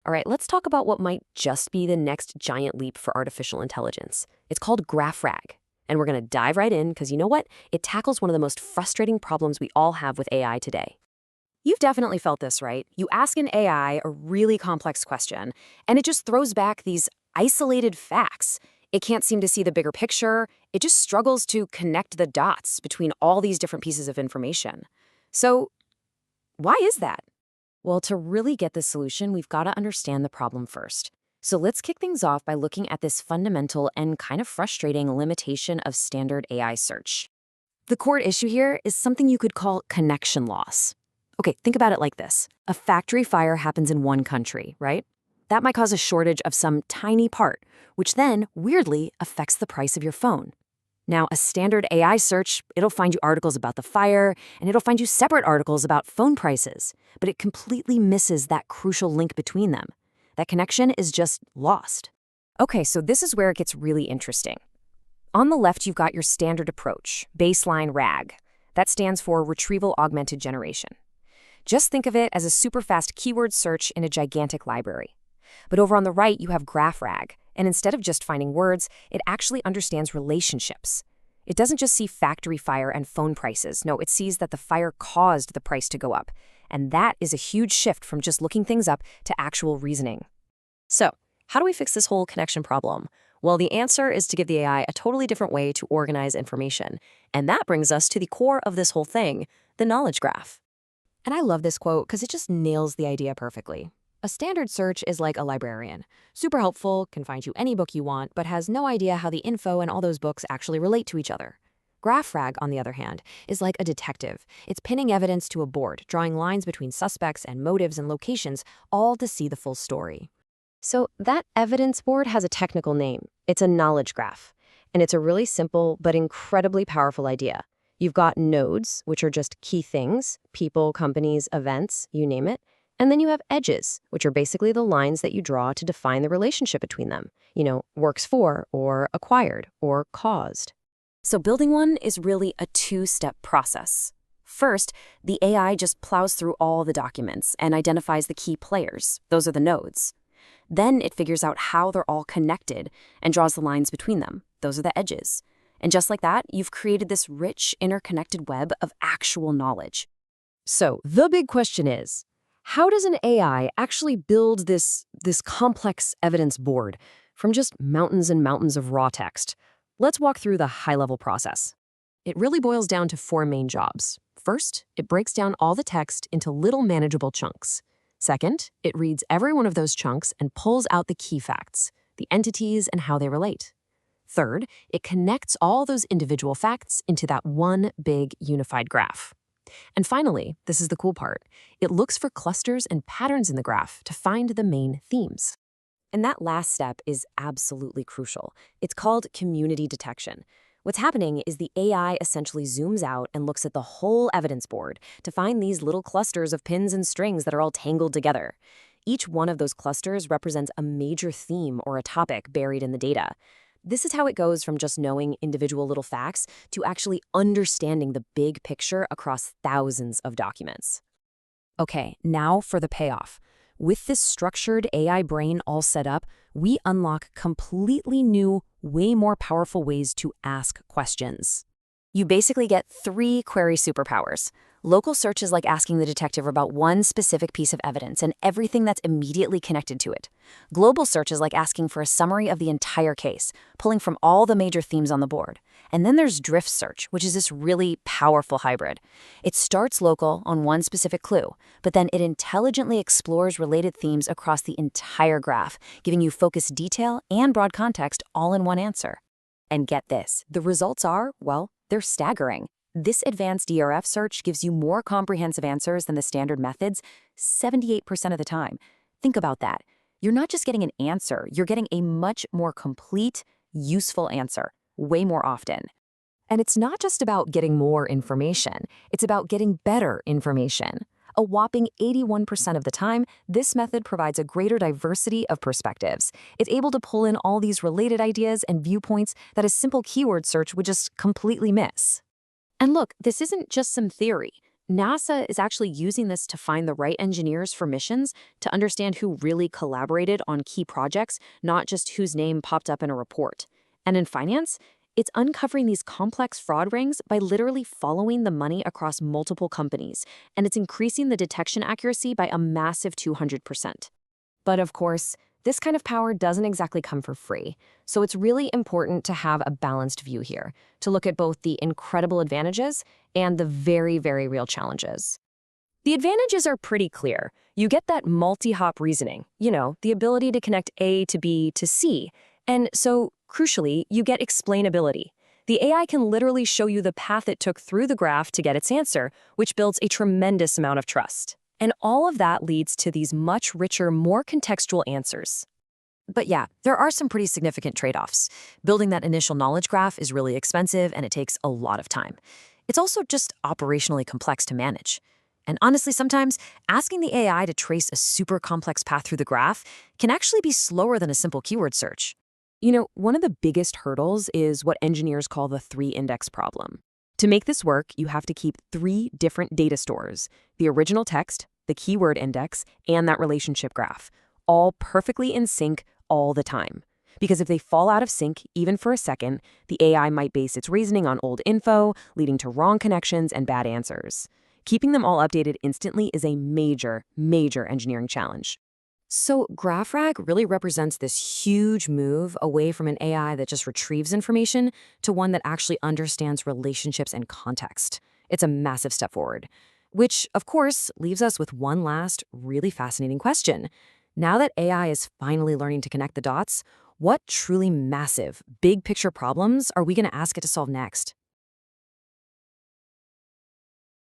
All right, let's talk about what might just be the next giant leap for artificial intelligence. It's called GraphRAG. And we're going to dive right in because you know what? It tackles one of the most frustrating problems we all have with AI today. You've definitely felt this, right? You ask an AI a really complex question, and it just throws back these isolated facts. It can't seem to see the bigger picture. It just struggles to connect the dots between all these different pieces of information. So, why is that? Well, to really get this solution, we've got to understand the problem first. So let's kick things off by looking at this fundamental and kind of frustrating limitation of standard AI search. The core issue here is something you could call connection loss. Okay, think about it like this. A factory fire happens in one country, right? That might cause a shortage of some tiny part, which then, weirdly, affects the price of your phone. Now, a standard AI search, it'll find you articles about the fire, and it'll find you separate articles about phone prices, but it completely misses that crucial link between them. That connection is just lost. Okay, so this is where it gets really interesting. On the left, you've got your standard approach, baseline RAG. That stands for Retrieval Augmented Generation. Just think of it as a super fast keyword search in a gigantic library. But over on the right, you have GraphRAG, and instead of just finding words, it actually understands relationships. It doesn't just see factory fire and phone prices. No, it sees that the fire caused the price to go up. And that is a huge shift from just looking things up to actual reasoning. So, how do we fix this whole connection problem? Well, the answer is to give the AI a totally different way to organize information. And that brings us to the core of this whole thing, the knowledge graph. And I love this quote because it just nails the idea perfectly. A standard search is like a librarian. Super helpful, can find you any book you want, but has no idea how the info in all those books actually relate to each other. GraphRAG, on the other hand, is like a detective. It's pinning evidence to a board, drawing lines between suspects and motives and locations, all to see the full story. So that evidence board has a technical name. It's a knowledge graph. And it's a really simple but incredibly powerful idea. You've got nodes, which are just key things, people, companies, events, you name it. And then you have edges, which are basically the lines that you draw to define the relationship between them. Works for, or acquired, or caused. So building one is really a two-step process. First, the AI just plows through all the documents and identifies the key players. Those are the nodes. Then it figures out how they're all connected and draws the lines between them. Those are the edges. And just like that, you've created this rich, interconnected web of actual knowledge. So the big question is, how does an AI actually build this complex evidence board from just mountains and mountains of raw text? Let's walk through the high-level process. It really boils down to four main jobs. First, it breaks down all the text into little manageable chunks. Second, it reads every one of those chunks and pulls out the key facts, the entities and how they relate. Third, it connects all those individual facts into that one big unified graph. And finally, this is the cool part, it looks for clusters and patterns in the graph to find the main themes. And that last step is absolutely crucial. It's called community detection. What's happening is the AI essentially zooms out and looks at the whole evidence board to find these little clusters of pins and strings that are all tangled together. Each one of those clusters represents a major theme or a topic buried in the data. This is how it goes from just knowing individual little facts to actually understanding the big picture across thousands of documents. Okay, now for the payoff. With this structured AI brain all set up, we unlock completely new, way more powerful ways to ask questions. You basically get 3 query superpowers. Local search is like asking the detective about one specific piece of evidence and everything that's immediately connected to it. Global search is like asking for a summary of the entire case, pulling from all the major themes on the board. And then there's drift search, which is this really powerful hybrid. It starts local on one specific clue, but then it intelligently explores related themes across the entire graph, giving you focused detail and broad context all in one answer. And get this, the results are, well, they're staggering. This advanced DRF search gives you more comprehensive answers than the standard methods 78% of the time. Think about that. You're not just getting an answer, you're getting a much more complete, useful answer, way more often. And it's not just about getting more information, it's about getting better information. A whopping 81% of the time, this method provides a greater diversity of perspectives. It's able to pull in all these related ideas and viewpoints that a simple keyword search would just completely miss. And look, this isn't just some theory. NASA is actually using this to find the right engineers for missions to understand who really collaborated on key projects, not just whose name popped up in a report. And in finance, it's uncovering these complex fraud rings by literally following the money across multiple companies, and it's increasing the detection accuracy by a massive 200%. But of course, this kind of power doesn't exactly come for free. So it's really important to have a balanced view here, to look at both the incredible advantages and the very, very real challenges. The advantages are pretty clear. You get that multi-hop reasoning, the ability to connect A to B to C. And so, crucially, you get explainability. The AI can literally show you the path it took through the graph to get its answer, which builds a tremendous amount of trust. And all of that leads to these much richer, more contextual answers. But yeah, there are some pretty significant trade-offs. Building that initial knowledge graph is really expensive and it takes a lot of time. It's also just operationally complex to manage. And honestly, sometimes asking the AI to trace a super complex path through the graph can actually be slower than a simple keyword search. One of the biggest hurdles is what engineers call the three-index problem. To make this work, you have to keep 3 different data stores: the original text, the keyword index, and that relationship graph, all perfectly in sync all the time. Because if they fall out of sync, even for a second, the AI might base its reasoning on old info, leading to wrong connections and bad answers. Keeping them all updated instantly is a major, major engineering challenge. So GraphRAG really represents this huge move away from an AI that just retrieves information to one that actually understands relationships and context. It's a massive step forward. Which, of course, leaves us with one last really fascinating question. Now that AI is finally learning to connect the dots, what truly massive, big picture problems are we going to ask it to solve next?